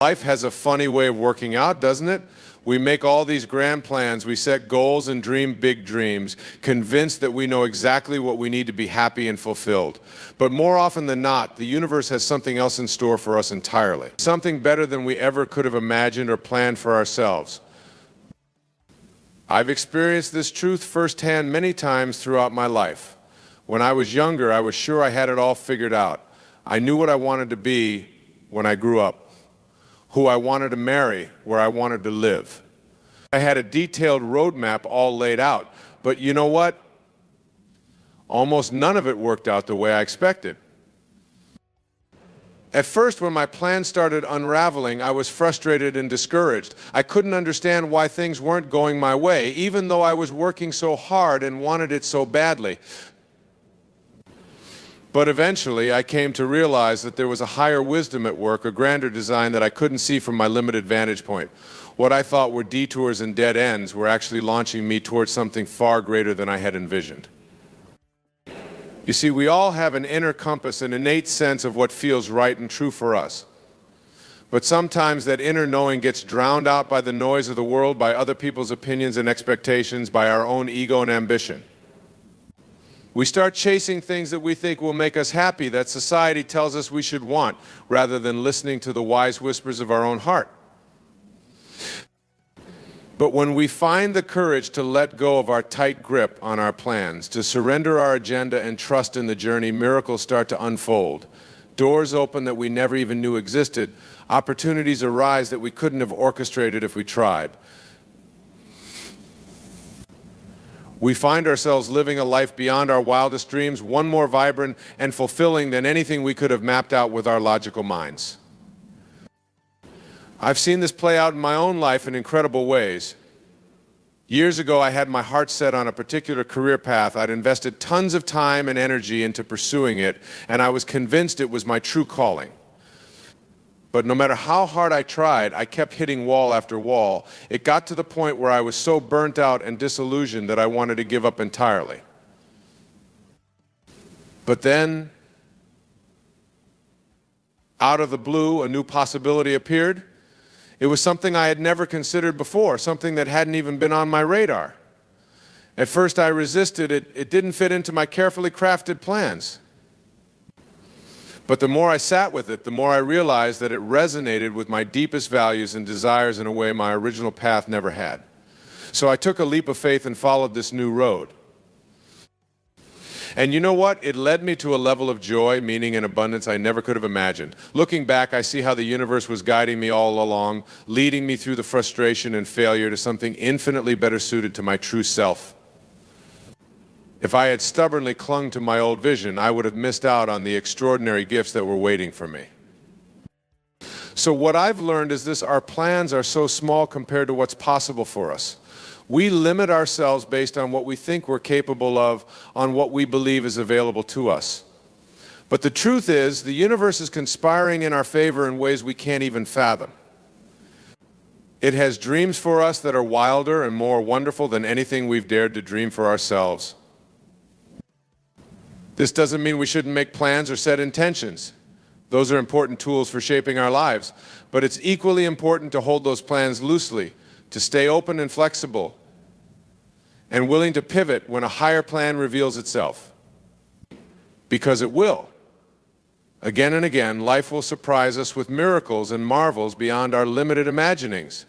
Life has a funny way of working out, doesn't it? We make all these grand plans, we set goals and dream big dreams, convinced that we know exactly what we need to be happy and fulfilled. But more often than not, the universe has something else in store for us entirely. Something better than we ever could have imagined or planned for ourselves. I've experienced this truth firsthand many times throughout my life. When I was younger, I was sure I had it all figured out. I knew what I wanted to be when I grew up, who I wanted to marry, where I wanted to live. I had a detailed roadmap all laid out, but you know what? Almost none of it worked out the way I expected. At first, when my plan started unraveling, I was frustrated and discouraged. I couldn't understand why things weren't going my way, even though I was working so hard and wanted it so badly. But eventually, I came to realize that there was a higher wisdom at work, a grander design that I couldn't see from my limited vantage point. What I thought were detours and dead ends were actually launching me towards something far greater than I had envisioned. You see, we all have an inner compass, an innate sense of what feels right and true for us. But sometimes that inner knowing gets drowned out by the noise of the world, by other people's opinions and expectations, by our own ego and ambition. We start chasing things that we think will make us happy, that society tells us we should want, rather than listening to the wise whispers of our own heart. But when we find the courage to let go of our tight grip on our plans, to surrender our agenda and trust in the journey, miracles start to unfold. Doors open that we never even knew existed. Opportunities arise that we couldn't have orchestrated if we tried. We find ourselves living a life beyond our wildest dreams, one more vibrant and fulfilling than anything we could have mapped out with our logical minds. I've seen this play out in my own life in incredible ways. Years ago, I had my heart set on a particular career path. I'd invested tons of time and energy into pursuing it, and I was convinced it was my true calling. But no matter how hard I tried, I kept hitting wall after wall. It got to the point where I was so burnt out and disillusioned that I wanted to give up entirely. But then, out of the blue, a new possibility appeared. It was something I had never considered before, something that hadn't even been on my radar. At first I resisted it. It didn't fit into my carefully crafted plans. But the more I sat with it, the more I realized that it resonated with my deepest values and desires in a way my original path never had. So I took a leap of faith and followed this new road. And you know what? It led me to a level of joy, meaning, and abundance I never could have imagined. Looking back, I see how the universe was guiding me all along, leading me through the frustration and failure to something infinitely better suited to my true self. If I had stubbornly clung to my old vision, I would have missed out on the extraordinary gifts that were waiting for me. So what I've learned is this: our plans are so small compared to what's possible for us. We limit ourselves based on what we think we're capable of, on what we believe is available to us. But the truth is, the universe is conspiring in our favor in ways we can't even fathom. It has dreams for us that are wilder and more wonderful than anything we've dared to dream for ourselves. This doesn't mean we shouldn't make plans or set intentions. Those are important tools for shaping our lives. But it's equally important to hold those plans loosely, to stay open and flexible, and willing to pivot when a higher plan reveals itself. Because it will. Again and again, life will surprise us with miracles and marvels beyond our limited imaginings.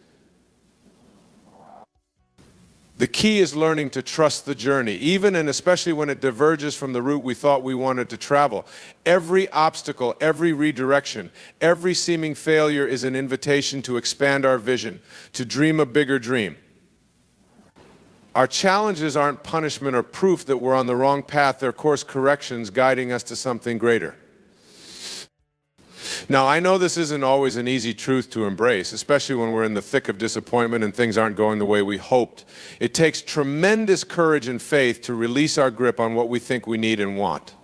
The key is learning to trust the journey, even and especially when it diverges from the route we thought we wanted to travel. Every obstacle, every redirection, every seeming failure is an invitation to expand our vision, to dream a bigger dream. Our challenges aren't punishment or proof that we're on the wrong path. They're course corrections guiding us to something greater. Now, I know this isn't always an easy truth to embrace, especially when we're in the thick of disappointment and things aren't going the way we hoped. It takes tremendous courage and faith to release our grip on what we think we need and want.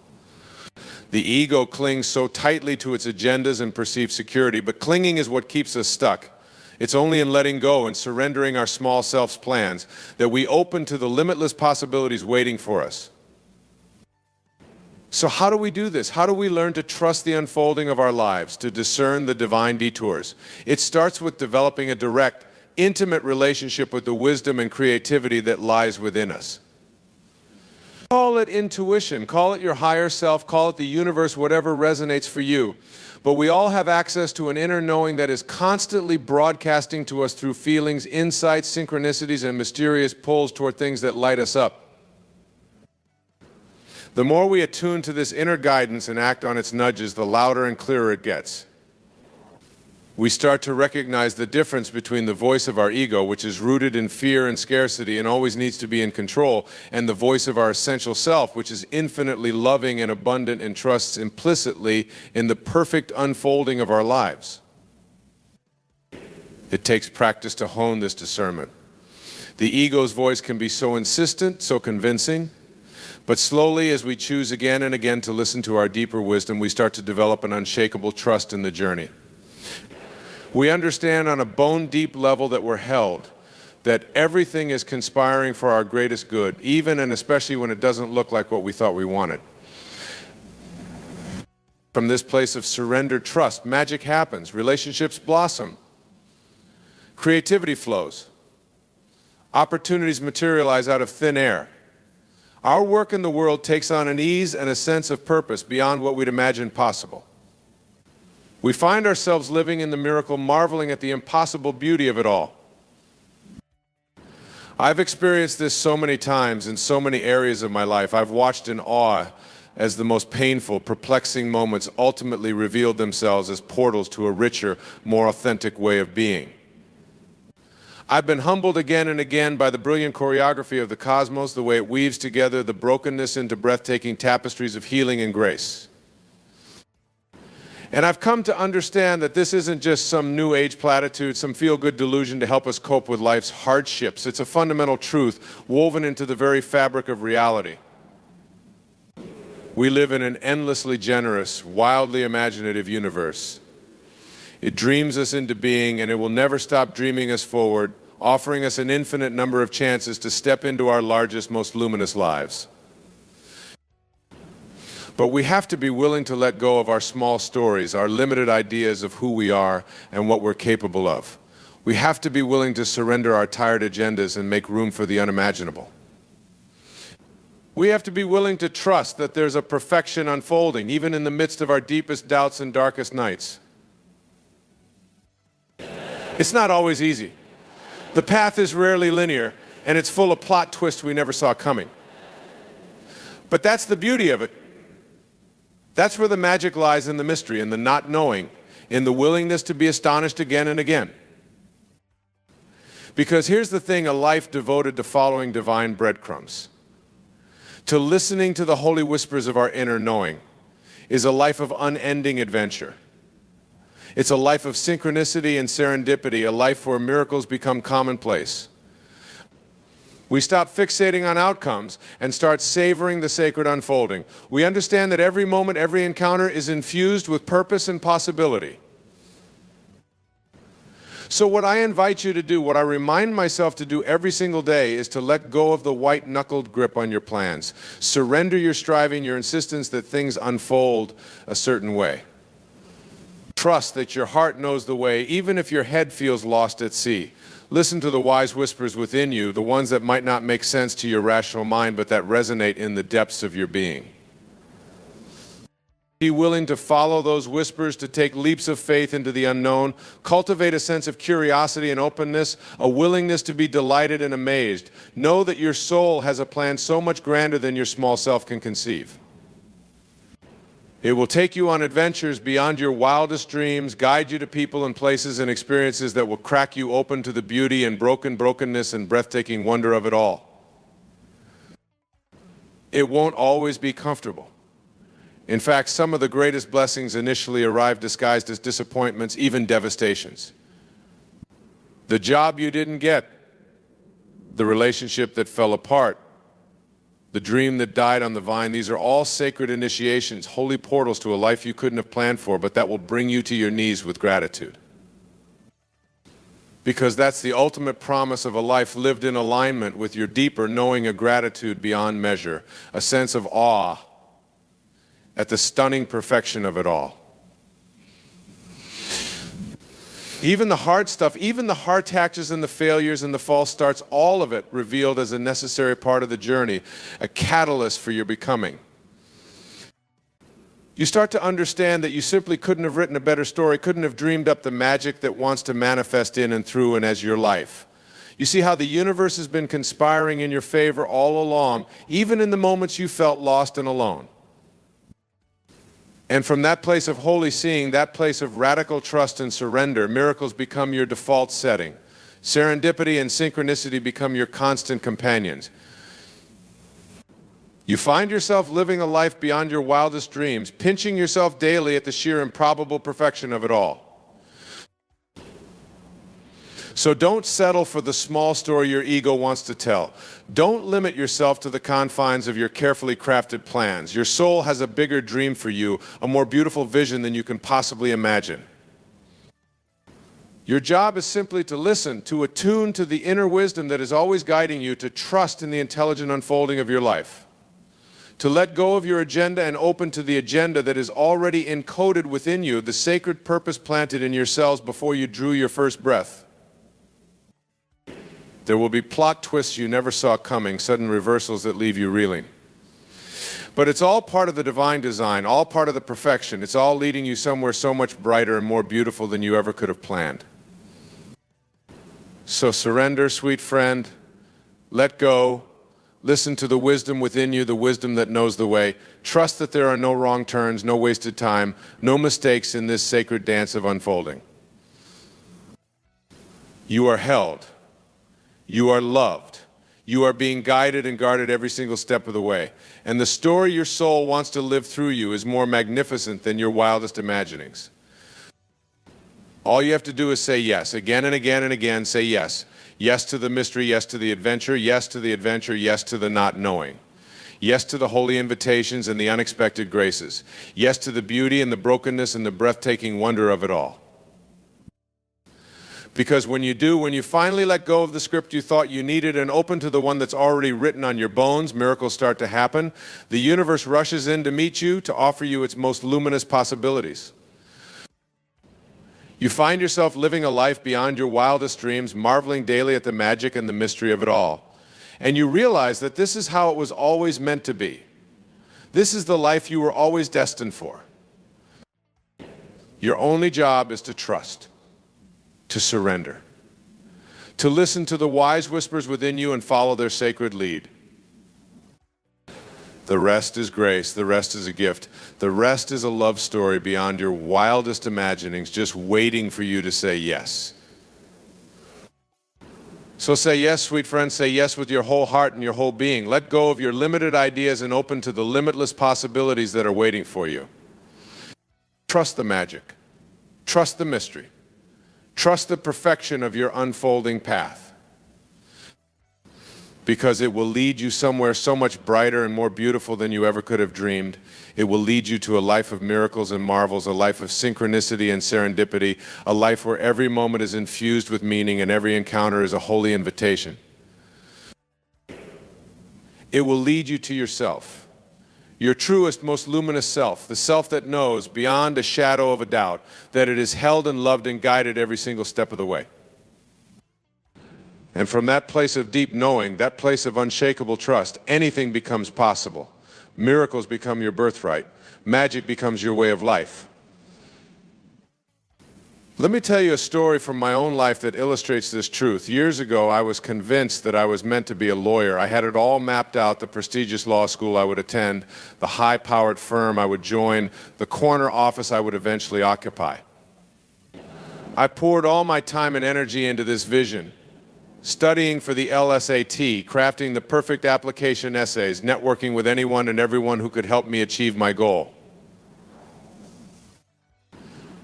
The ego clings so tightly to its agendas and perceived security, but clinging is what keeps us stuck. It's only in letting go and surrendering our small self's plans that we open to the limitless possibilities waiting for us. So how do we do this? How do we learn to trust the unfolding of our lives, to discern the divine detours? It starts with developing a direct, intimate relationship with the wisdom and creativity that lies within us. Call it intuition, call it your higher self, call it the universe, whatever resonates for you. But we all have access to an inner knowing that is constantly broadcasting to us through feelings, insights, synchronicities, and mysterious pulls toward things that light us up. The more we attune to this inner guidance and act on its nudges, the louder and clearer it gets. We start to recognize the difference between the voice of our ego, which is rooted in fear and scarcity and always needs to be in control, and the voice of our essential self, which is infinitely loving and abundant and trusts implicitly in the perfect unfolding of our lives. It takes practice to hone this discernment. The ego's voice can be so insistent, so convincing, but slowly, as we choose again and again to listen to our deeper wisdom, we start to develop an unshakable trust in the journey. We understand on a bone-deep level that we're held, that everything is conspiring for our greatest good, even and especially when it doesn't look like what we thought we wanted. From this place of surrendered trust, magic happens, relationships blossom, creativity flows, opportunities materialize out of thin air. Our work in the world takes on an ease and a sense of purpose beyond what we'd imagined possible. We find ourselves living in the miracle, marveling at the impossible beauty of it all. I've experienced this so many times in so many areas of my life. I've watched in awe as the most painful, perplexing moments ultimately revealed themselves as portals to a richer, more authentic way of being. I've been humbled again and again by the brilliant choreography of the cosmos, the way it weaves together the brokenness into breathtaking tapestries of healing and grace. And I've come to understand that this isn't just some new age platitude, some feel-good delusion to help us cope with life's hardships. It's a fundamental truth woven into the very fabric of reality. We live in an endlessly generous, wildly imaginative universe. It dreams us into being, and it will never stop dreaming us forward, offering us an infinite number of chances to step into our largest, most luminous lives. But we have to be willing to let go of our small stories, our limited ideas of who we are and what we're capable of. We have to be willing to surrender our tired agendas and make room for the unimaginable. We have to be willing to trust that there's a perfection unfolding, even in the midst of our deepest doubts and darkest nights. It's not always easy. The path is rarely linear, and it's full of plot twists we never saw coming. But that's the beauty of it. That's where the magic lies, in the mystery, in the not knowing, in the willingness to be astonished again and again. Because here's the thing, a life devoted to following divine breadcrumbs, to listening to the holy whispers of our inner knowing, is a life of unending adventure. It's a life of synchronicity and serendipity, a life where miracles become commonplace. We stop fixating on outcomes and start savoring the sacred unfolding. We understand that every moment, every encounter is infused with purpose and possibility. So what I invite you to do, what I remind myself to do every single day, is to let go of the white-knuckled grip on your plans. Surrender your striving, your insistence that things unfold a certain way. Trust that your heart knows the way, even if your head feels lost at sea. Listen to the wise whispers within you, the ones that might not make sense to your rational mind, but that resonate in the depths of your being. Be willing to follow those whispers, to take leaps of faith into the unknown, cultivate a sense of curiosity and openness, a willingness to be delighted and amazed. Know that your soul has a plan so much grander than your small self can conceive. It will take you on adventures beyond your wildest dreams, guide you to people and places and experiences that will crack you open to the beauty and brokenness and breathtaking wonder of it all. It won't always be comfortable. In fact, some of the greatest blessings initially arrive disguised as disappointments, even devastations. The job you didn't get, the relationship that fell apart, the dream that died on the vine, these are all sacred initiations, holy portals to a life you couldn't have planned for, but that will bring you to your knees with gratitude. Because that's the ultimate promise of a life lived in alignment with your deeper knowing of gratitude beyond measure, a sense of awe at the stunning perfection of it all. Even the hard stuff, even the hard taxes and the failures and the false starts, all of it revealed as a necessary part of the journey, a catalyst for your becoming. You start to understand that you simply couldn't have written a better story, couldn't have dreamed up the magic that wants to manifest in and through and as your life. You see how the universe has been conspiring in your favor all along, even in the moments you felt lost and alone. And from that place of holy seeing, that place of radical trust and surrender, miracles become your default setting. Serendipity and synchronicity become your constant companions. You find yourself living a life beyond your wildest dreams, pinching yourself daily at the sheer improbable perfection of it all. So don't settle for the small story your ego wants to tell. Don't limit yourself to the confines of your carefully crafted plans. Your soul has a bigger dream for you, a more beautiful vision than you can possibly imagine. Your job is simply to listen, to attune to the inner wisdom that is always guiding you, to trust in the intelligent unfolding of your life, to let go of your agenda and open to the agenda that is already encoded within you, the sacred purpose planted in your cells before you drew your first breath. There will be plot twists you never saw coming, sudden reversals that leave you reeling. But it's all part of the divine design, all part of the perfection. It's all leading you somewhere so much brighter and more beautiful than you ever could have planned. So surrender, sweet friend. Let go. Listen to the wisdom within you, the wisdom that knows the way. Trust that there are no wrong turns, no wasted time, no mistakes in this sacred dance of unfolding. You are held. You are loved. You are being guided and guarded every single step of the way. And the story your soul wants to live through you is more magnificent than your wildest imaginings. All you have to do is say yes. Again and again and again, say yes. Yes to the mystery, yes to the adventure, yes to the adventure, yes to the not knowing. Yes to the holy invitations and the unexpected graces. Yes to the beauty and the brokenness and the breathtaking wonder of it all. Because when you finally let go of the script you thought you needed and open to the one that's already written on your bones, miracles start to happen. The universe rushes in to meet you, to offer you its most luminous possibilities. You find yourself living a life beyond your wildest dreams, marveling daily at the magic and the mystery of it all. And you realize that this is how it was always meant to be. This is the life you were always destined for. Your only job is to trust, to surrender, to listen to the wise whispers within you and follow their sacred lead. The rest is grace, the rest is a gift. The rest is a love story beyond your wildest imaginings, just waiting for you to say yes. So say yes, sweet friend, say yes with your whole heart and your whole being. Let go of your limited ideas and open to the limitless possibilities that are waiting for you. Trust the magic. Trust the mystery. Trust the perfection of your unfolding path, because it will lead you somewhere so much brighter and more beautiful than you ever could have dreamed. It will lead you to a life of miracles and marvels, a life of synchronicity and serendipity, a life where every moment is infused with meaning and every encounter is a holy invitation. It will lead you to yourself, your truest, most luminous self, the self that knows beyond a shadow of a doubt that it is held and loved and guided every single step of the way. And from that place of deep knowing, that place of unshakable trust, anything becomes possible. Miracles become your birthright. Magic becomes your way of life. Let me tell you a story from my own life that illustrates this truth. Years ago, I was convinced that I was meant to be a lawyer. I had it all mapped out, the prestigious law school I would attend, the high-powered firm I would join, the corner office I would eventually occupy. I poured all my time and energy into this vision, studying for the LSAT, crafting the perfect application essays, networking with anyone and everyone who could help me achieve my goal.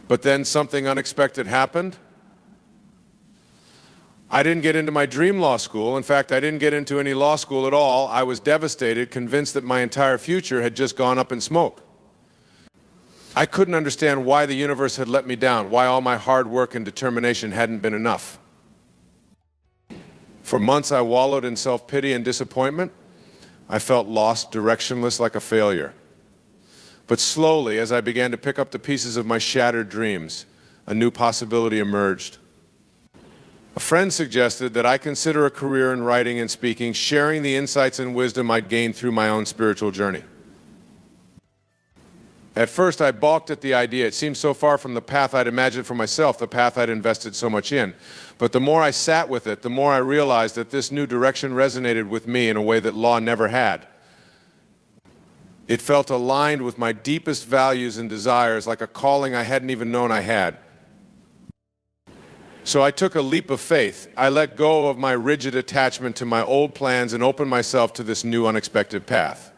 But then something unexpected happened. I didn't get into my dream law school. In fact, I didn't get into any law school at all. I was devastated, convinced that my entire future had just gone up in smoke. I couldn't understand why the universe had let me down, why all my hard work and determination hadn't been enough. For months, I wallowed in self-pity and disappointment. I felt lost, directionless, like a failure. But slowly, as I began to pick up the pieces of my shattered dreams, a new possibility emerged. A friend suggested that I consider a career in writing and speaking, sharing the insights and wisdom I'd gained through my own spiritual journey. At first, I balked at the idea. It seemed so far from the path I'd imagined for myself, the path I'd invested so much in. But the more I sat with it, the more I realized that this new direction resonated with me in a way that law never had. It felt aligned with my deepest values and desires, like a calling I hadn't even known I had. So I took a leap of faith. I let go of my rigid attachment to my old plans and opened myself to this new unexpected path.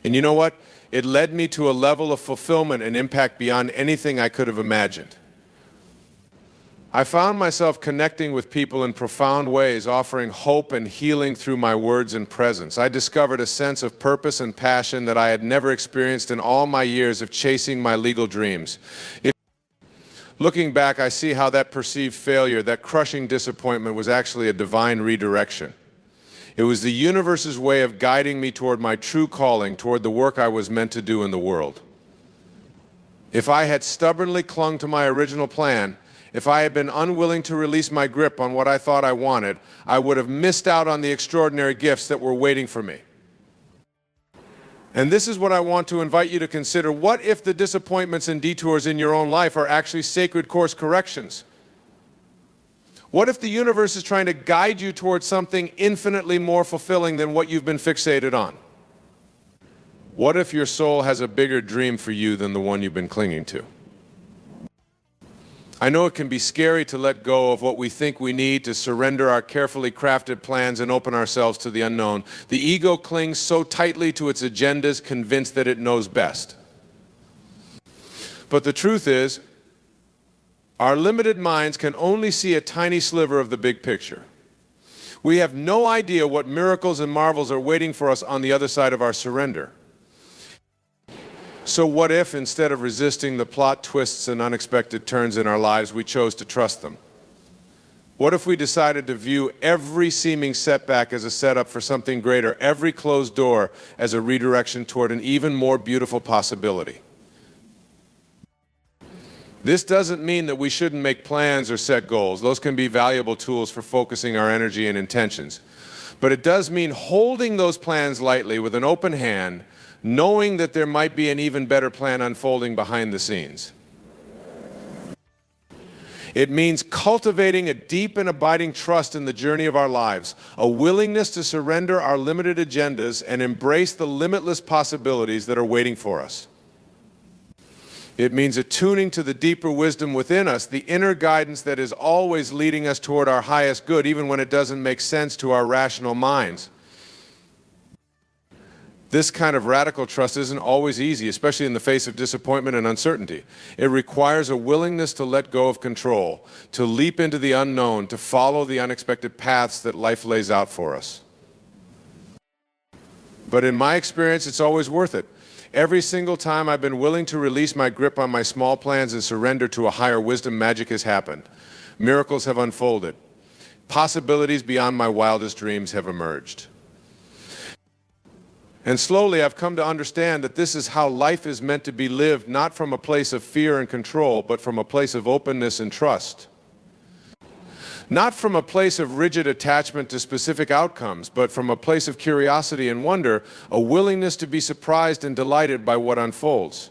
And you know what? It led me to a level of fulfillment and impact beyond anything I could have imagined. I found myself connecting with people in profound ways, offering hope and healing through my words and presence. I discovered a sense of purpose and passion that I had never experienced in all my years of chasing my legal dreams. Looking back, I see how that perceived failure, that crushing disappointment, was actually a divine redirection. It was the universe's way of guiding me toward my true calling, toward the work I was meant to do in the world. If I had stubbornly clung to my original plan, if I had been unwilling to release my grip on what I thought I wanted, I would have missed out on the extraordinary gifts that were waiting for me. And this is what I want to invite you to consider. What if the disappointments and detours in your own life are actually sacred course corrections? What if the universe is trying to guide you towards something infinitely more fulfilling than what you've been fixated on? What if your soul has a bigger dream for you than the one you've been clinging to? I know it can be scary to let go of what we think we need, to surrender our carefully crafted plans and open ourselves to the unknown. The ego clings so tightly to its agendas, convinced that it knows best. But the truth is, our limited minds can only see a tiny sliver of the big picture. We have no idea what miracles and marvels are waiting for us on the other side of our surrender. So what if, instead of resisting the plot twists and unexpected turns in our lives, we chose to trust them? What if we decided to view every seeming setback as a setup for something greater, every closed door as a redirection toward an even more beautiful possibility? This doesn't mean that we shouldn't make plans or set goals. Those can be valuable tools for focusing our energy and intentions. But it does mean holding those plans lightly with an open hand, knowing that there might be an even better plan unfolding behind the scenes. It means cultivating a deep and abiding trust in the journey of our lives, a willingness to surrender our limited agendas and embrace the limitless possibilities that are waiting for us. It means attuning to the deeper wisdom within us, the inner guidance that is always leading us toward our highest good, even when it doesn't make sense to our rational minds. This kind of radical trust isn't always easy, especially in the face of disappointment and uncertainty. It requires a willingness to let go of control, to leap into the unknown, to follow the unexpected paths that life lays out for us. But in my experience, it's always worth it. Every single time I've been willing to release my grip on my small plans and surrender to a higher wisdom, magic has happened. Miracles have unfolded. Possibilities beyond my wildest dreams have emerged. And slowly I've come to understand that this is how life is meant to be lived, not from a place of fear and control, but from a place of openness and trust. Not from a place of rigid attachment to specific outcomes, but from a place of curiosity and wonder, a willingness to be surprised and delighted by what unfolds.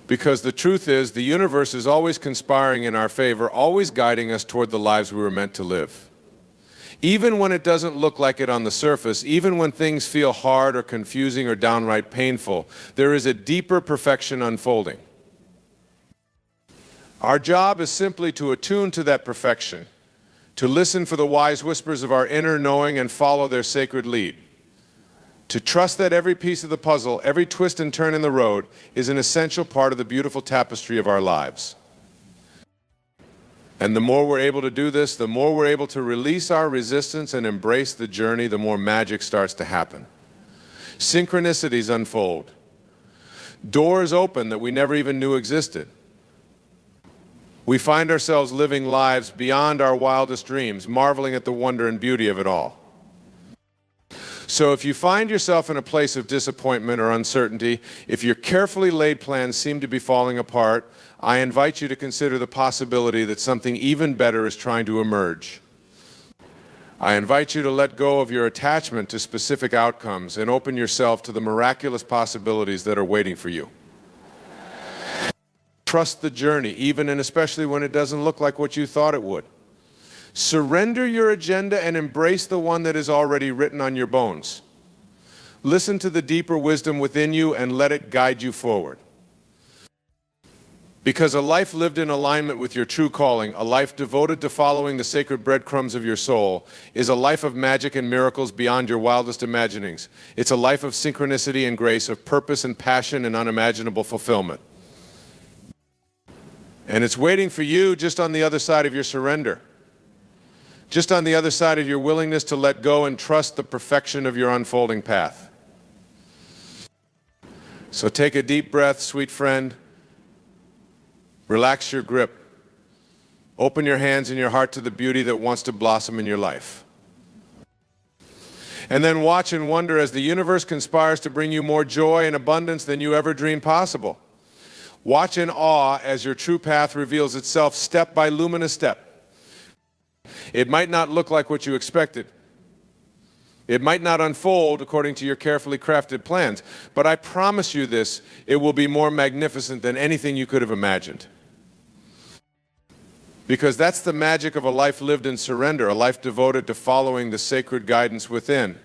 Because the truth is, the universe is always conspiring in our favor, always guiding us toward the lives we were meant to live. Even when it doesn't look like it on the surface, even when things feel hard or confusing or downright painful, there is a deeper perfection unfolding. Our job is simply to attune to that perfection, to listen for the wise whispers of our inner knowing and follow their sacred lead. To trust that every piece of the puzzle, every twist and turn in the road, is an essential part of the beautiful tapestry of our lives. And the more we're able to do this, the more we're able to release our resistance and embrace the journey, the more magic starts to happen. Synchronicities unfold. Doors open that we never even knew existed. We find ourselves living lives beyond our wildest dreams, marveling at the wonder and beauty of it all. So if you find yourself in a place of disappointment or uncertainty, if your carefully laid plans seem to be falling apart, I invite you to consider the possibility that something even better is trying to emerge. I invite you to let go of your attachment to specific outcomes and open yourself to the miraculous possibilities that are waiting for you. Trust the journey, even and especially when it doesn't look like what you thought it would. Surrender your agenda and embrace the one that is already written on your bones. Listen to the deeper wisdom within you and let it guide you forward. Because a life lived in alignment with your true calling, a life devoted to following the sacred breadcrumbs of your soul, is a life of magic and miracles beyond your wildest imaginings. It's a life of synchronicity and grace, of purpose and passion and unimaginable fulfillment. And it's waiting for you just on the other side of your surrender. Just on the other side of your willingness to let go and trust the perfection of your unfolding path. So take a deep breath, sweet friend. Relax your grip. Open your hands and your heart to the beauty that wants to blossom in your life. And then watch and wonder as the universe conspires to bring you more joy and abundance than you ever dreamed possible. Watch in awe as your true path reveals itself step by luminous step. It might not look like what you expected. It might not unfold according to your carefully crafted plans, but I promise you this, it will be more magnificent than anything you could have imagined. Because that's the magic of a life lived in surrender, a life devoted to following the sacred guidance within.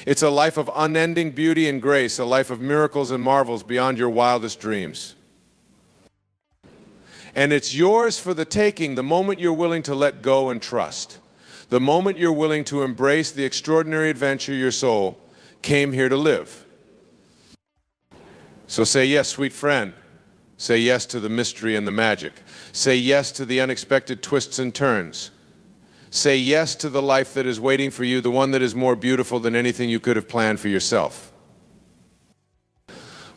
It's a life of unending beauty and grace, a life of miracles and marvels beyond your wildest dreams. And it's yours for the taking the moment you're willing to let go and trust. The moment you're willing to embrace the extraordinary adventure your soul came here to live. So say yes, sweet friend. Say yes to the mystery and the magic. Say yes to the unexpected twists and turns. Say yes to the life that is waiting for you, the one that is more beautiful than anything you could have planned for yourself.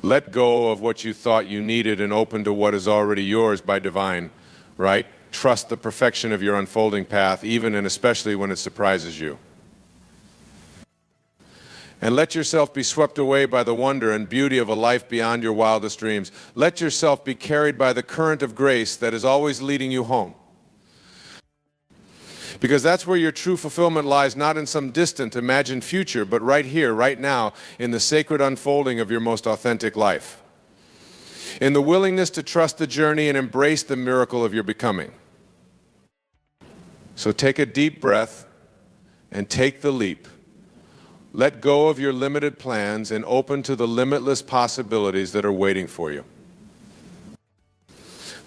Let go of what you thought you needed and open to what is already yours by divine right. Trust the perfection of your unfolding path, even and especially when it surprises you. And let yourself be swept away by the wonder and beauty of a life beyond your wildest dreams. Let yourself be carried by the current of grace that is always leading you home. Because that's where your true fulfillment lies, not in some distant, imagined future, but right here, right now, in the sacred unfolding of your most authentic life. In the willingness to trust the journey and embrace the miracle of your becoming. So take a deep breath and take the leap. Let go of your limited plans and open to the limitless possibilities that are waiting for you.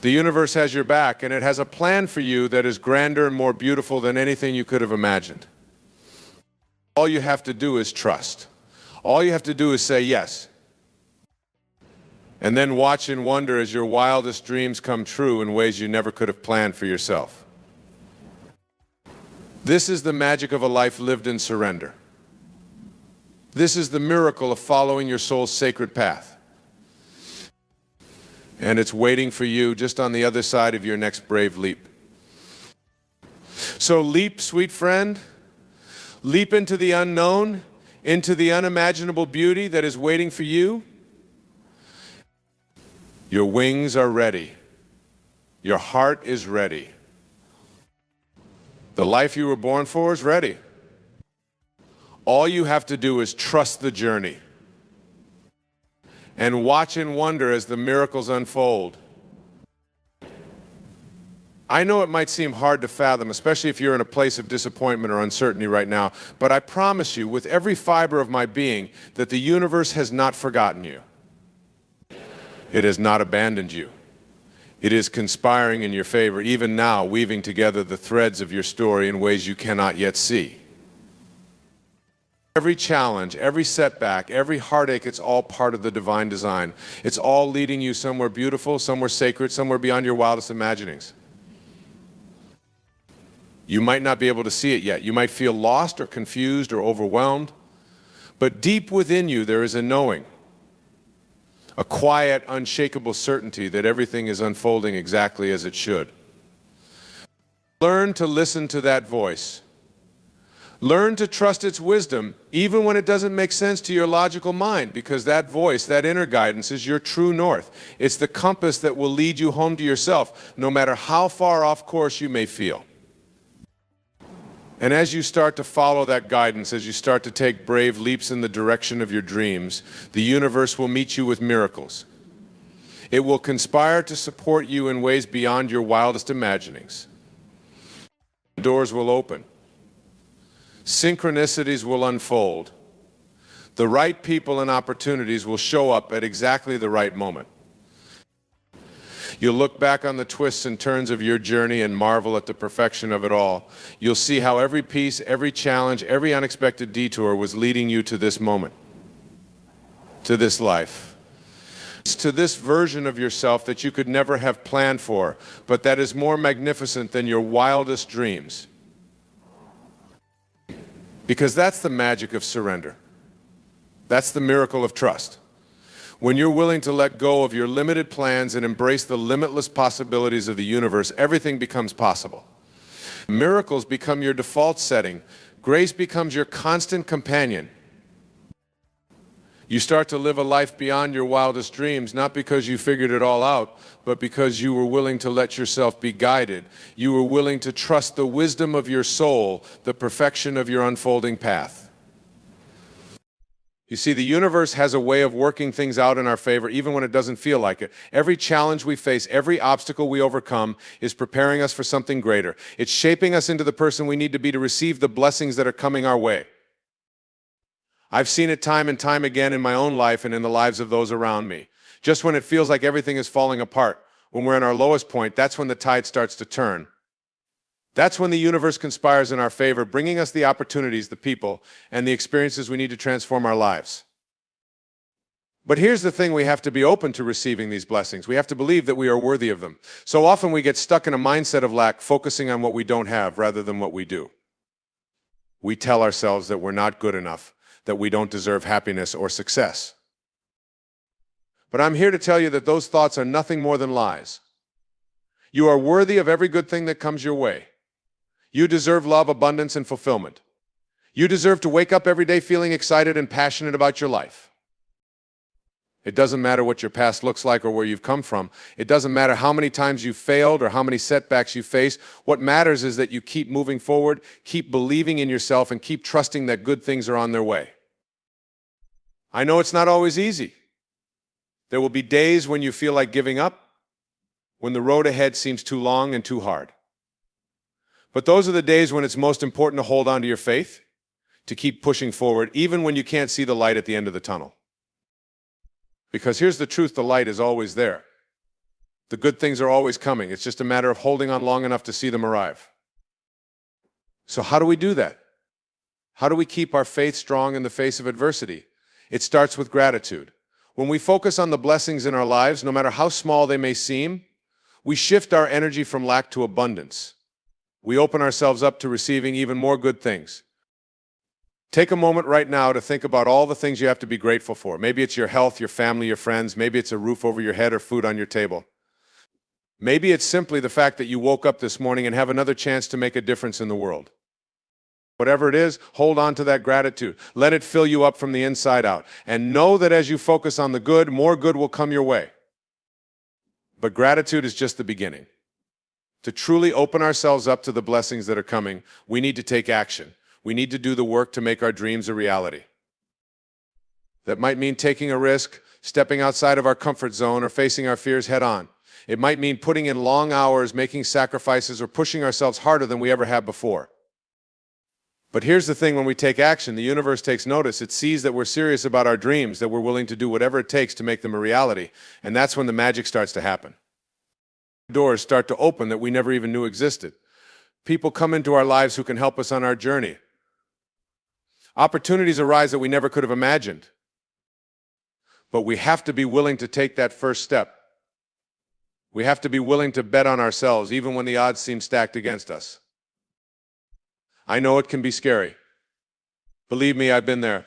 The universe has your back, and it has a plan for you that is grander and more beautiful than anything you could have imagined. All you have to do is trust. All you have to do is say yes. And then watch and wonder as your wildest dreams come true in ways you never could have planned for yourself. This is the magic of a life lived in surrender. This is the miracle of following your soul's sacred path. And it's waiting for you just on the other side of your next brave leap. So leap, sweet friend. Leap into the unknown, into the unimaginable beauty that is waiting for you. Your wings are ready. Your heart is ready. The life you were born for is ready. All you have to do is trust the journey and watch and wonder as the miracles unfold. I know it might seem hard to fathom, especially if you're in a place of disappointment or uncertainty right now, but I promise you with every fiber of my being that the universe has not forgotten you. It has not abandoned you. It is conspiring in your favor, even now, weaving together the threads of your story in ways you cannot yet see. Every challenge, every setback, every heartache, it's all part of the divine design. It's all leading you somewhere beautiful, somewhere sacred, somewhere beyond your wildest imaginings. You might not be able to see it yet. You might feel lost or confused or overwhelmed. But deep within you, there is a knowing, a quiet, unshakable certainty that everything is unfolding exactly as it should. Learn to listen to that voice. Learn to trust its wisdom, even when it doesn't make sense to your logical mind, because that voice, that inner guidance, is your true north. It's the compass that will lead you home to yourself, no matter how far off course you may feel. And as you start to follow that guidance, as you start to take brave leaps in the direction of your dreams, the universe will meet you with miracles. It will conspire to support you in ways beyond your wildest imaginings. Doors will open. Synchronicities will unfold. The right people and opportunities will show up at exactly the right moment. You'll look back on the twists and turns of your journey and marvel at the perfection of it all. You'll see how every piece, every challenge, every unexpected detour was leading you to this moment, to this life, to this version of yourself that you could never have planned for, but that is more magnificent than your wildest dreams. Because that's the magic of surrender. That's the miracle of trust. When you're willing to let go of your limited plans and embrace the limitless possibilities of the universe, everything becomes possible. Miracles become your default setting. Grace becomes your constant companion. You start to live a life beyond your wildest dreams, not because you figured it all out, but because you were willing to let yourself be guided. You were willing to trust the wisdom of your soul, the perfection of your unfolding path. You see, the universe has a way of working things out in our favor, even when it doesn't feel like it. Every challenge we face, every obstacle we overcome is preparing us for something greater. It's shaping us into the person we need to be to receive the blessings that are coming our way. I've seen it time and time again in my own life and in the lives of those around me. Just when it feels like everything is falling apart, when we're in our lowest point, that's when the tide starts to turn. That's when the universe conspires in our favor, bringing us the opportunities, the people, and the experiences we need to transform our lives. But here's the thing: we have to be open to receiving these blessings. We have to believe that we are worthy of them. So often we get stuck in a mindset of lack, focusing on what we don't have rather than what we do. We tell ourselves that we're not good enough, that we don't deserve happiness or success. But I'm here to tell you that those thoughts are nothing more than lies. You are worthy of every good thing that comes your way. You deserve love, abundance, and fulfillment. You deserve to wake up every day feeling excited and passionate about your life. It doesn't matter what your past looks like or where you've come from. It doesn't matter how many times you've failed or how many setbacks you face. What matters is that you keep moving forward, keep believing in yourself, and keep trusting that good things are on their way. I know it's not always easy. There will be days when you feel like giving up, when the road ahead seems too long and too hard. But those are the days when it's most important to hold on to your faith, to keep pushing forward, even when you can't see the light at the end of the tunnel. Because here's the truth: the light is always there. The good things are always coming. It's just a matter of holding on long enough to see them arrive. So how do we do that? How do we keep our faith strong in the face of adversity? It starts with gratitude. When we focus on the blessings in our lives, no matter how small they may seem, we shift our energy from lack to abundance. We open ourselves up to receiving even more good things. Take a moment right now to think about all the things you have to be grateful for. Maybe it's your health, your family, your friends. Maybe it's a roof over your head or food on your table. Maybe it's simply the fact that you woke up this morning and have another chance to make a difference in the world. Whatever it is, hold on to that gratitude. Let it fill you up from the inside out. And know that as you focus on the good, more good will come your way. But gratitude is just the beginning. To truly open ourselves up to the blessings that are coming, we need to take action. We need to do the work to make our dreams a reality. That might mean taking a risk, stepping outside of our comfort zone, or facing our fears head on. It might mean putting in long hours, making sacrifices, or pushing ourselves harder than we ever have before. But here's the thing: when we take action, the universe takes notice. It sees that we're serious about our dreams, that we're willing to do whatever it takes to make them a reality. And that's when the magic starts to happen. Doors start to open that we never even knew existed. People come into our lives who can help us on our journey. Opportunities arise that we never could have imagined. But we have to be willing to take that first step. We have to be willing to bet on ourselves, even when the odds seem stacked against us. I know it can be scary. Believe me, I've been there.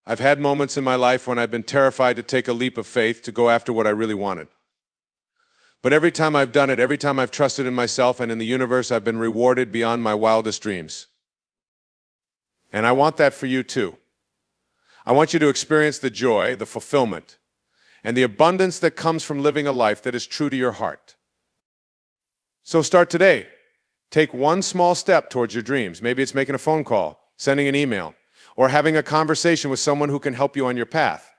I've had moments in my life when I've been terrified to take a leap of faith, to go after what I really wanted. But every time I've done it, every time I've trusted in myself and in the universe, I've been rewarded beyond my wildest dreams. And I want that for you too. I want you to experience the joy, the fulfillment, and the abundance that comes from living a life that is true to your heart. So start today. Take one small step towards your dreams. Maybe it's making a phone call, sending an email, or having a conversation with someone who can help you on your path.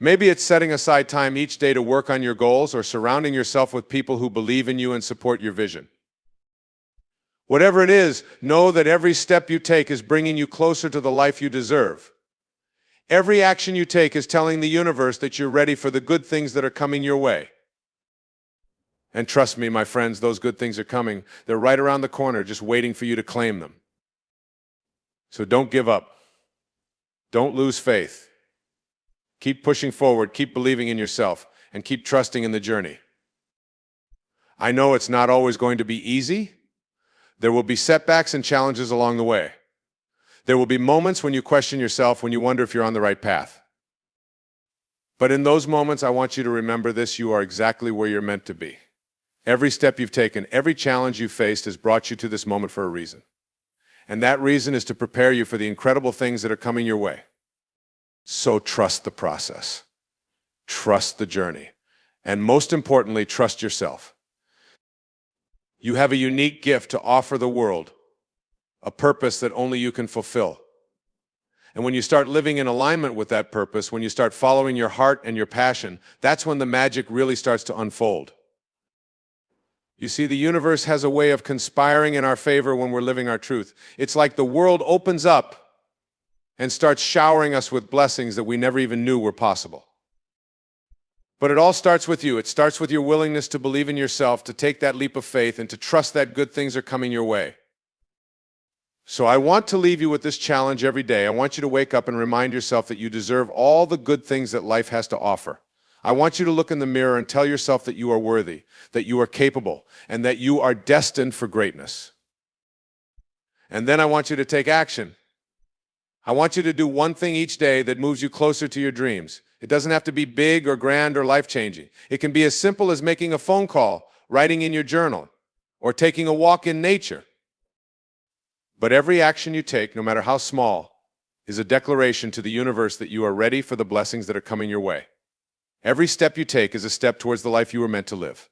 Maybe it's setting aside time each day to work on your goals or surrounding yourself with people who believe in you and support your vision. Whatever it is, know that every step you take is bringing you closer to the life you deserve. Every action you take is telling the universe that you're ready for the good things that are coming your way. And trust me, my friends, those good things are coming. They're right around the corner, just waiting for you to claim them. So don't give up. Don't lose faith. Keep pushing forward, keep believing in yourself, and keep trusting in the journey. I know it's not always going to be easy. There will be setbacks and challenges along the way. There will be moments when you question yourself, when you wonder if you're on the right path. But in those moments, I want you to remember this: you are exactly where you're meant to be. Every step you've taken, every challenge you've faced has brought you to this moment for a reason. And that reason is to prepare you for the incredible things that are coming your way. So trust the process. Trust the journey. And most importantly, trust yourself. You have a unique gift to offer the world, a purpose that only you can fulfill. And when you start living in alignment with that purpose, when you start following your heart and your passion, that's when the magic really starts to unfold. You see, the universe has a way of conspiring in our favor when we're living our truth. It's like the world opens up and starts showering us with blessings that we never even knew were possible. But it all starts with you. It starts with your willingness to believe in yourself, to take that leap of faith, and to trust that good things are coming your way. So I want to leave you with this challenge every day. I want you to wake up and remind yourself that you deserve all the good things that life has to offer. I want you to look in the mirror and tell yourself that you are worthy, that you are capable, and that you are destined for greatness. And then I want you to take action. I want you to do one thing each day that moves you closer to your dreams. It doesn't have to be big or grand or life-changing. It can be as simple as making a phone call, writing in your journal, or taking a walk in nature. But every action you take, no matter how small, is a declaration to the universe that you are ready for the blessings that are coming your way. Every step you take is a step towards the life you were meant to live.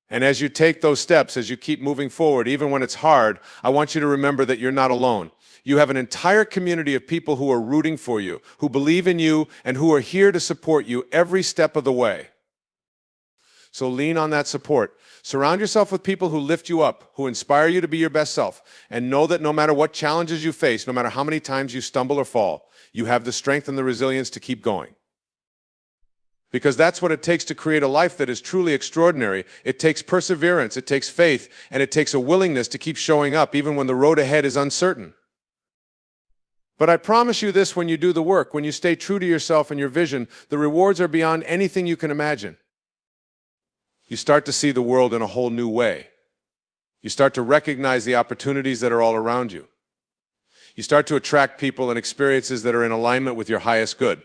And as you take those steps, as you keep moving forward, even when it's hard, I want you to remember that you're not alone. You have an entire community of people who are rooting for you, who believe in you, and who are here to support you every step of the way. So lean on that support. Surround yourself with people who lift you up, who inspire you to be your best self, and know that no matter what challenges you face, no matter how many times you stumble or fall, you have the strength and the resilience to keep going. Because that's what it takes to create a life that is truly extraordinary. It takes perseverance, it takes faith, and it takes a willingness to keep showing up even when the road ahead is uncertain. But I promise you this: when you do the work, when you stay true to yourself and your vision, the rewards are beyond anything you can imagine. You start to see the world in a whole new way. You start to recognize the opportunities that are all around you. You start to attract people and experiences that are in alignment with your highest good.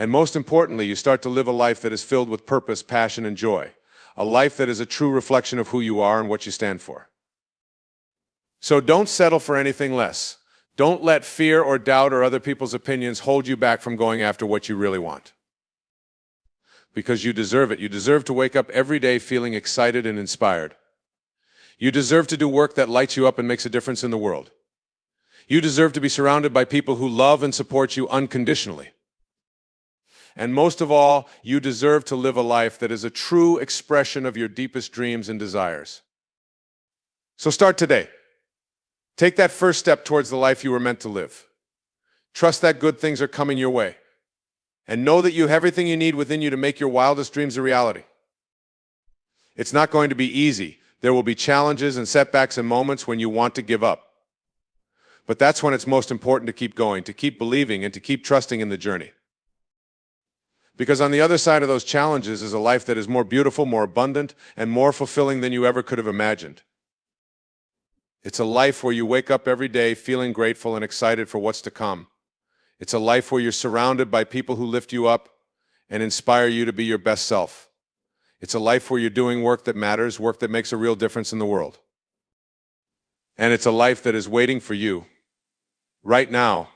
And most importantly, you start to live a life that is filled with purpose, passion, and joy. A life that is a true reflection of who you are and what you stand for. So don't settle for anything less. Don't let fear or doubt or other people's opinions hold you back from going after what you really want. Because you deserve it. You deserve to wake up every day feeling excited and inspired. You deserve to do work that lights you up and makes a difference in the world. You deserve to be surrounded by people who love and support you unconditionally. And most of all, you deserve to live a life that is a true expression of your deepest dreams and desires. So start today. Take that first step towards the life you were meant to live. Trust that good things are coming your way. And know that you have everything you need within you to make your wildest dreams a reality. It's not going to be easy. There will be challenges and setbacks and moments when you want to give up. But that's when it's most important to keep going, to keep believing, and to keep trusting in the journey. Because on the other side of those challenges is a life that is more beautiful, more abundant, and more fulfilling than you ever could have imagined. It's a life where you wake up every day feeling grateful and excited for what's to come. It's a life where you're surrounded by people who lift you up and inspire you to be your best self. It's a life where you're doing work that matters, work that makes a real difference in the world. And it's a life that is waiting for you right now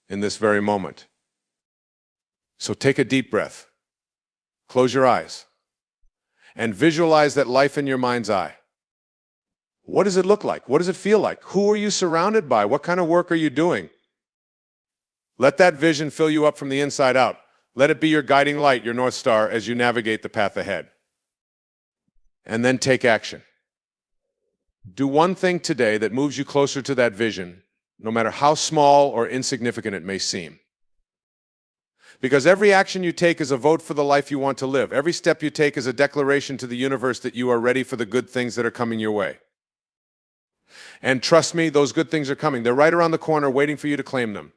in this very moment. So take a deep breath, close your eyes, and visualize that life in your mind's eye. What does it look like? What does it feel like? Who are you surrounded by? What kind of work are you doing? Let that vision fill you up from the inside out. Let it be your guiding light, your North Star, as you navigate the path ahead. And then take action. Do one thing today that moves you closer to that vision, no matter how small or insignificant it may seem. Because every action you take is a vote for the life you want to live. Every step you take is a declaration to the universe that you are ready for the good things that are coming your way. And trust me, those good things are coming. They're right around the corner waiting for you to claim them.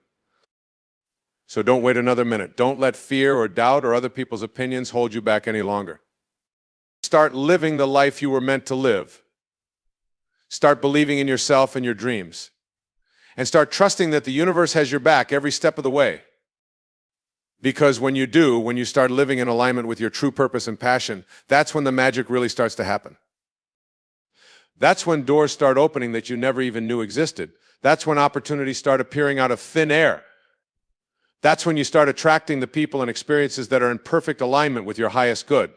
So don't wait another minute. Don't let fear or doubt or other people's opinions hold you back any longer. Start living the life you were meant to live. Start believing in yourself and your dreams. And start trusting that the universe has your back every step of the way. Because when you do, when you start living in alignment with your true purpose and passion, that's when the magic really starts to happen. That's when doors start opening that you never even knew existed. That's when opportunities start appearing out of thin air. That's when you start attracting the people and experiences that are in perfect alignment with your highest good.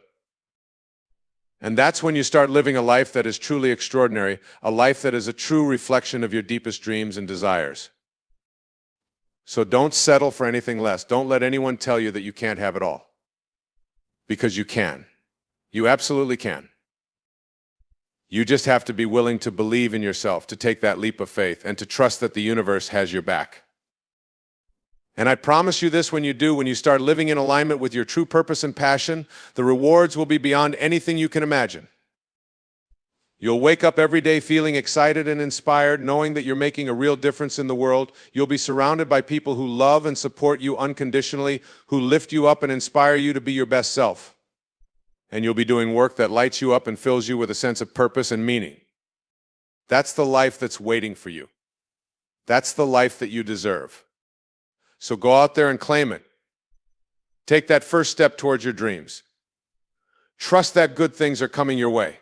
And that's when you start living a life that is truly extraordinary, a life that is a true reflection of your deepest dreams and desires. So don't settle for anything less. Don't let anyone tell you that you can't have it all. Because you can. You absolutely can. You just have to be willing to believe in yourself, to take that leap of faith, and to trust that the universe has your back. And I promise you this, when you do, when you start living in alignment with your true purpose and passion, the rewards will be beyond anything you can imagine. You'll wake up every day feeling excited and inspired, knowing that you're making a real difference in the world. You'll be surrounded by people who love and support you unconditionally, who lift you up and inspire you to be your best self. And you'll be doing work that lights you up and fills you with a sense of purpose and meaning. That's the life that's waiting for you. That's the life that you deserve. So go out there and claim it. Take that first step towards your dreams. Trust that good things are coming your way.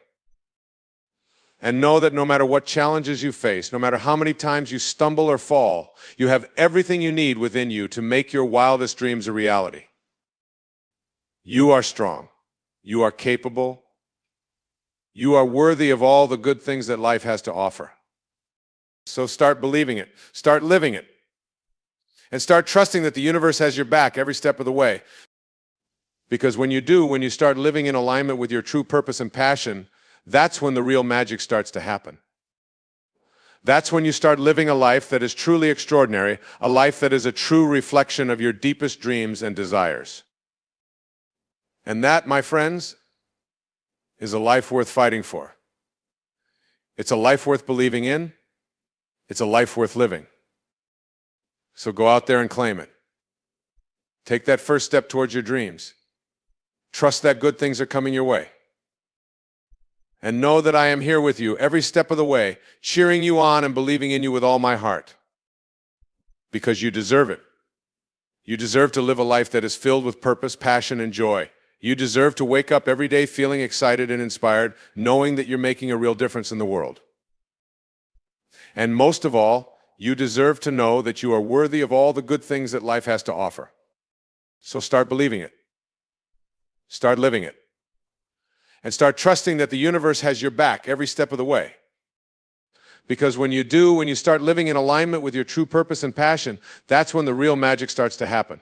And know that no matter what challenges you face, no matter how many times you stumble or fall, you have everything you need within you to make your wildest dreams a reality. You are strong. You are capable. You are worthy of all the good things that life has to offer. So start believing it. Start living it. And start trusting that the universe has your back every step of the way. Because when you do, when you start living in alignment with your true purpose and passion, that's when the real magic starts to happen. That's when you start living a life that is truly extraordinary, a life that is a true reflection of your deepest dreams and desires. And that, my friends, is a life worth fighting for. It's a life worth believing in. It's a life worth living. So go out there and claim it. Take that first step towards your dreams. Trust that good things are coming your way. And know that I am here with you every step of the way, cheering you on and believing in you with all my heart. Because you deserve it. You deserve to live a life that is filled with purpose, passion, and joy. You deserve to wake up every day feeling excited and inspired, knowing that you're making a real difference in the world. And most of all, you deserve to know that you are worthy of all the good things that life has to offer. So start believing it. Start living it. And start trusting that the universe has your back every step of the way. Because when you do, when you start living in alignment with your true purpose and passion, that's when the real magic starts to happen.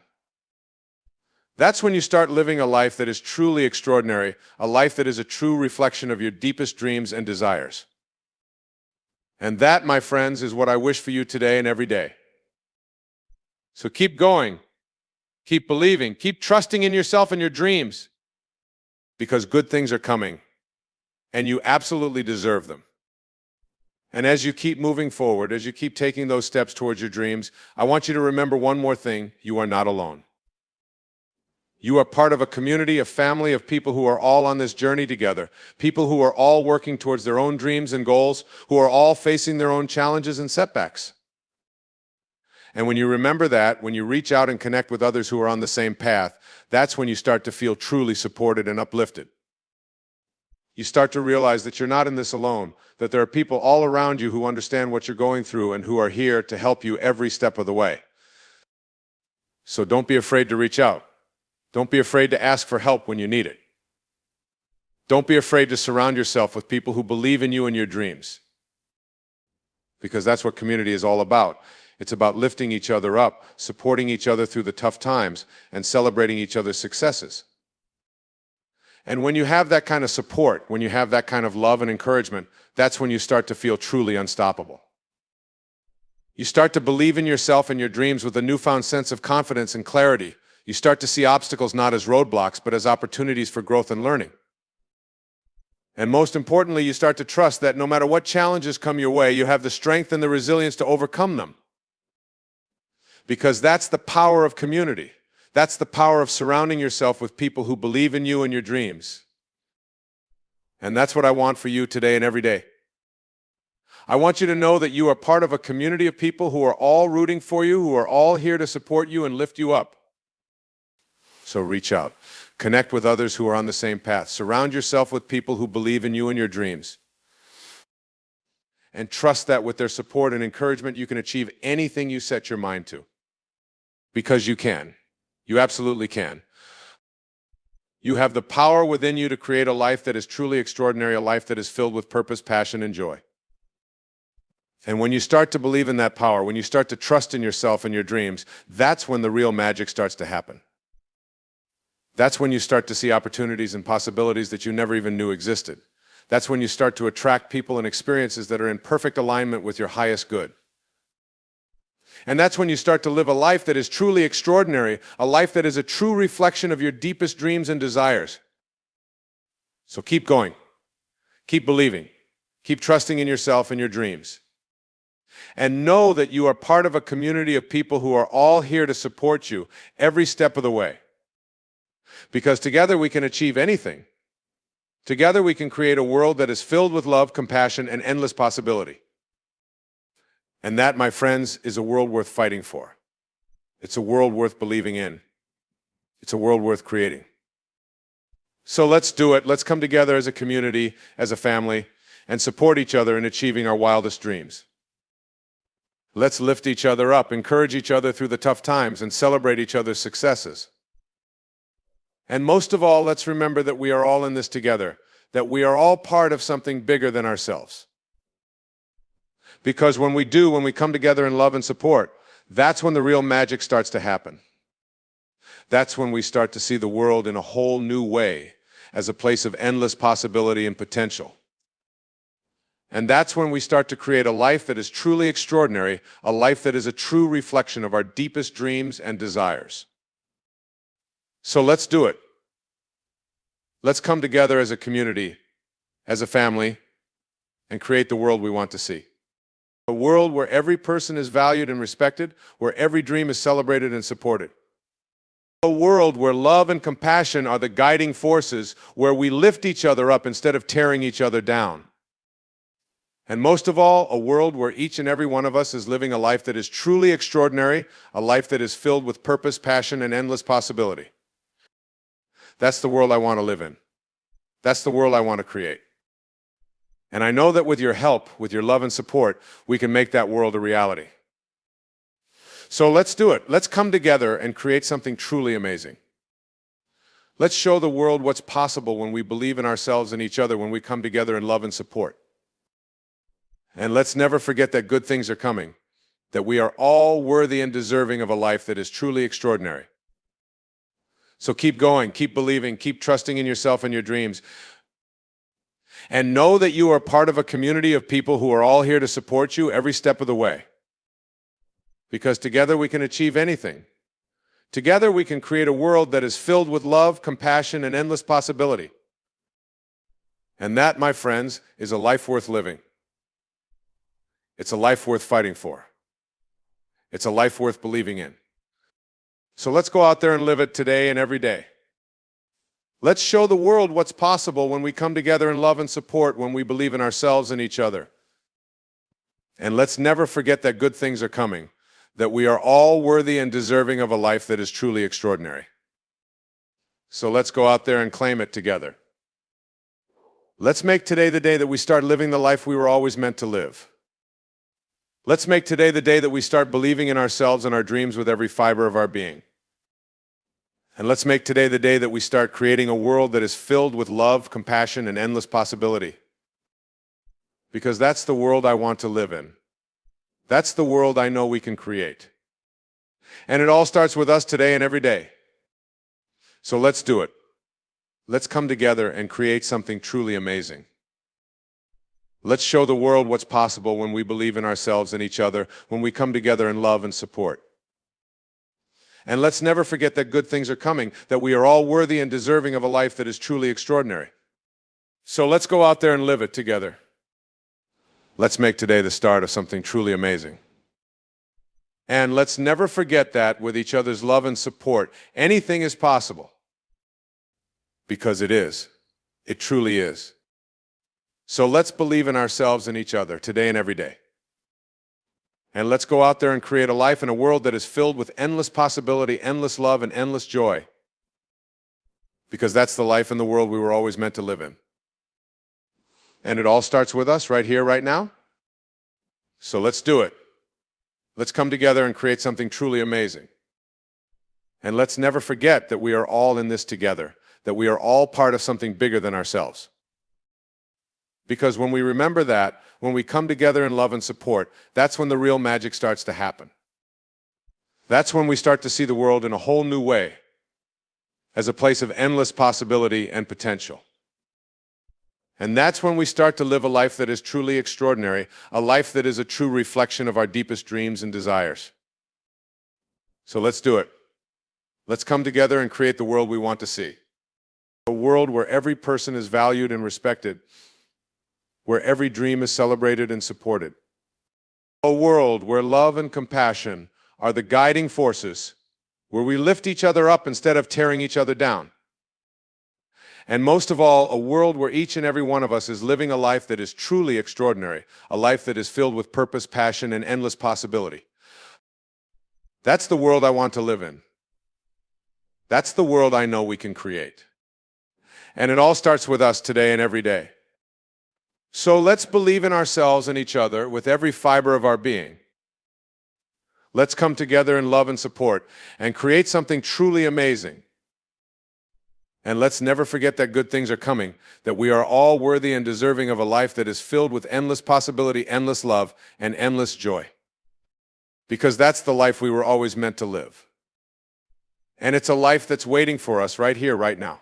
That's when you start living a life that is truly extraordinary, a life that is a true reflection of your deepest dreams and desires. And that, my friends, is what I wish for you today and every day. So keep going, keep believing, keep trusting in yourself and your dreams, because good things are coming, and you absolutely deserve them. And as you keep moving forward, as you keep taking those steps towards your dreams, I want you to remember one more thing: you are not alone. You are part of a community, a family of people who are all on this journey together, people who are all working towards their own dreams and goals, who are all facing their own challenges and setbacks. And when you remember that, when you reach out and connect with others who are on the same path, that's when you start to feel truly supported and uplifted. You start to realize that you're not in this alone, that there are people all around you who understand what you're going through and who are here to help you every step of the way. So don't be afraid to reach out. Don't be afraid to ask for help when you need it. Don't be afraid to surround yourself with people who believe in you and your dreams. Because that's what community is all about. It's about lifting each other up, supporting each other through the tough times, and celebrating each other's successes. And when you have that kind of support, when you have that kind of love and encouragement, that's when you start to feel truly unstoppable. You start to believe in yourself and your dreams with a newfound sense of confidence and clarity. You start to see obstacles not as roadblocks, but as opportunities for growth and learning. And most importantly, you start to trust that no matter what challenges come your way, you have the strength and the resilience to overcome them. Because that's the power of community. That's the power of surrounding yourself with people who believe in you and your dreams. And that's what I want for you today and every day. I want you to know that you are part of a community of people who are all rooting for you, who are all here to support you and lift you up. So reach out. Connect with others who are on the same path. Surround yourself with people who believe in you and your dreams. And trust that with their support and encouragement, you can achieve anything you set your mind to. Because you can. You absolutely can. You have the power within you to create a life that is truly extraordinary, a life that is filled with purpose, passion, and joy. And when you start to believe in that power, when you start to trust in yourself and your dreams, that's when the real magic starts to happen. That's when you start to see opportunities and possibilities that you never even knew existed. That's when you start to attract people and experiences that are in perfect alignment with your highest good. And that's when you start to live a life that is truly extraordinary, a life that is a true reflection of your deepest dreams and desires. So keep going. Keep believing. Keep trusting in yourself and your dreams. And know that you are part of a community of people who are all here to support you every step of the way. Because together we can achieve anything. Together we can create a world that is filled with love, compassion, and endless possibility. And that, my friends, is a world worth fighting for. It's a world worth believing in. It's a world worth creating. So let's do it. Let's come together as a community, as a family, and support each other in achieving our wildest dreams. Let's lift each other up, encourage each other through the tough times, and celebrate each other's successes. And most of all, let's remember that we are all in this together, that we are all part of something bigger than ourselves. Because when we come together in love and support, that's when the real magic starts to happen. That's when we start to see the world in a whole new way, as a place of endless possibility and potential. And that's when we start to create a life that is truly extraordinary, a life that is a true reflection of our deepest dreams and desires. So let's do it. Let's come together as a community, as a family, and create the world we want to see. A world where every person is valued and respected, where every dream is celebrated and supported. A world where love and compassion are the guiding forces, where we lift each other up instead of tearing each other down. And most of all, a world where each and every one of us is living a life that is truly extraordinary, a life that is filled with purpose, passion, and endless possibility. That's the world I want to live in. That's the world I want to create. And I know that with your help, with your love and support, we can make that world a reality. So let's do it. Let's come together and create something truly amazing. Let's show the world what's possible when we believe in ourselves and each other, when we come together in love and support. And let's never forget that good things are coming, that we are all worthy and deserving of a life that is truly extraordinary. So keep going, keep believing, keep trusting in yourself and your dreams. And know that you are part of a community of people who are all here to support you every step of the way. Because together we can achieve anything. Together we can create a world that is filled with love, compassion, and endless possibility. And that, my friends, is a life worth living. It's a life worth fighting for. It's a life worth believing in. So let's go out there and live it today and every day. Let's show the world what's possible when we come together in love and support, when we believe in ourselves and each other. And let's never forget that good things are coming, that we are all worthy and deserving of a life that is truly extraordinary. So let's go out there and claim it together. Let's make today the day that we start living the life we were always meant to live. Let's make today the day that we start believing in ourselves and our dreams with every fiber of our being. And let's make today the day that we start creating a world that is filled with love, compassion, and endless possibility. Because that's the world I want to live in. That's the world I know we can create. And it all starts with us today and every day. So let's do it. Let's come together and create something truly amazing. Let's show the world what's possible when we believe in ourselves and each other, when we come together in love and support. And let's never forget that good things are coming, that we are all worthy and deserving of a life that is truly extraordinary. So let's go out there and live it together. Let's make today the start of something truly amazing. And let's never forget that with each other's love and support, anything is possible. Because it is. It truly is. So let's believe in ourselves and each other today and every day. And let's go out there and create a life in a world that is filled with endless possibility, endless love, and endless joy. Because that's the life and the world we were always meant to live in. And it all starts with us right here, right now. So let's do it. Let's come together and create something truly amazing. And let's never forget that we are all in this together, that we are all part of something bigger than ourselves. Because when we remember that, when we come together in love and support, that's when the real magic starts to happen. That's when we start to see the world in a whole new way, as a place of endless possibility and potential. And that's when we start to live a life that is truly extraordinary, a life that is a true reflection of our deepest dreams and desires. So let's do it. Let's come together and create the world we want to see. A world where every person is valued and respected, where every dream is celebrated and supported. A world where love and compassion are the guiding forces, where we lift each other up instead of tearing each other down. And most of all, a world where each and every one of us is living a life that is truly extraordinary, a life that is filled with purpose, passion, and endless possibility. That's the world I want to live in. That's the world I know we can create. And it all starts with us today and every day. So let's believe in ourselves and each other with every fiber of our being. Let's come together in love and support and create something truly amazing. And let's never forget that good things are coming, that we are all worthy and deserving of a life that is filled with endless possibility, endless love, and endless joy. Because that's the life we were always meant to live. And it's a life that's waiting for us right here, right now.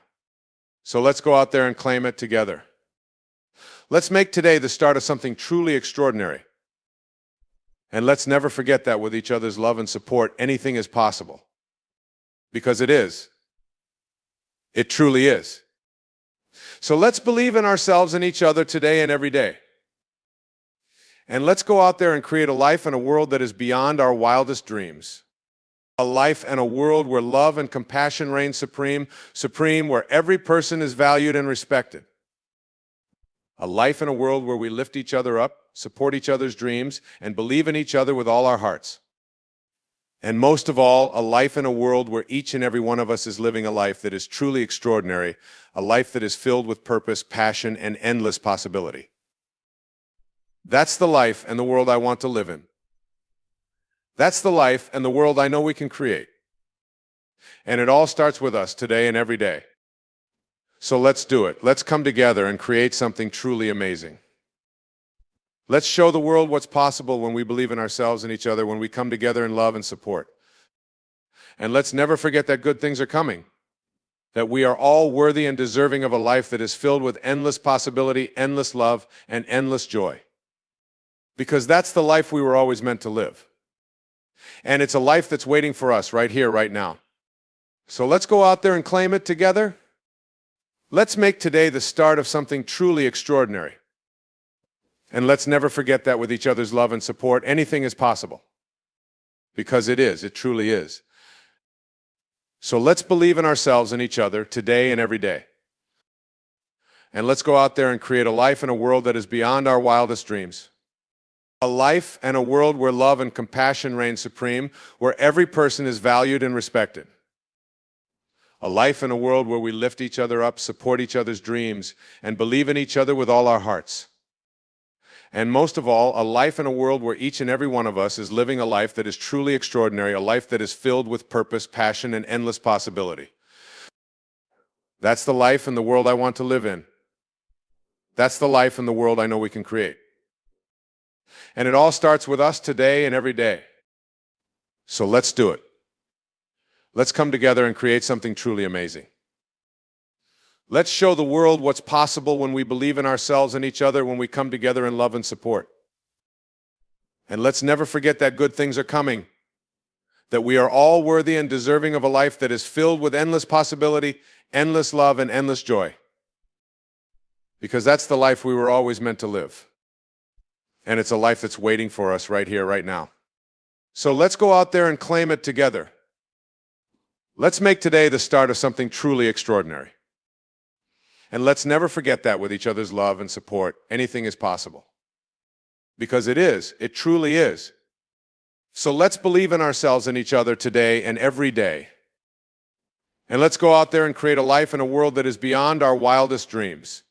So let's go out there and claim it together. Let's make today the start of something truly extraordinary. And let's never forget that with each other's love and support, anything is possible. Because it is. It truly is. So let's believe in ourselves and each other today and every day. And let's go out there and create a life and a world that is beyond our wildest dreams. A life and a world where love and compassion reign supreme, where every person is valued and respected. A life and a world where we lift each other up, support each other's dreams, and believe in each other with all our hearts. And most of all, a life and a world where each and every one of us is living a life that is truly extraordinary, a life that is filled with purpose, passion, and endless possibility. That's the life and the world I want to live in. That's the life and the world I know we can create. And it all starts with us today and every day. So let's do it. Let's come together and create something truly amazing. Let's show the world what's possible when we believe in ourselves and each other, when we come together in love and support. And let's never forget that good things are coming, that we are all worthy and deserving of a life that is filled with endless possibility, endless love, and endless joy. Because that's the life we were always meant to live. And it's a life that's waiting for us right here, right now. So let's go out there and claim it together. Let's make today the start of something truly extraordinary. And let's never forget that with each other's love and support, anything is possible. Because it is, it truly is. So let's believe in ourselves and each other today and every day. And let's go out there and create a life and a world that is beyond our wildest dreams. A life and a world where love and compassion reign supreme, where every person is valued and respected. A life in a world where we lift each other up, support each other's dreams, and believe in each other with all our hearts. And most of all, a life in a world where each and every one of us is living a life that is truly extraordinary, a life that is filled with purpose, passion, and endless possibility. That's the life and the world I want to live in. That's the life and the world I know we can create. And it all starts with us today and every day. So let's do it. Let's come together and create something truly amazing. Let's show the world what's possible when we believe in ourselves and each other, when we come together in love and support. And let's never forget that good things are coming, that we are all worthy and deserving of a life that is filled with endless possibility, endless love, and endless joy. Because that's the life we were always meant to live. And it's a life that's waiting for us right here, right now. So let's go out there and claim it together. Let's make today the start of something truly extraordinary. And let's never forget that with each other's love and support, anything is possible. Because it is, it truly is. So let's believe in ourselves and each other today and every day. And let's go out there and create a life and a world that is beyond our wildest dreams.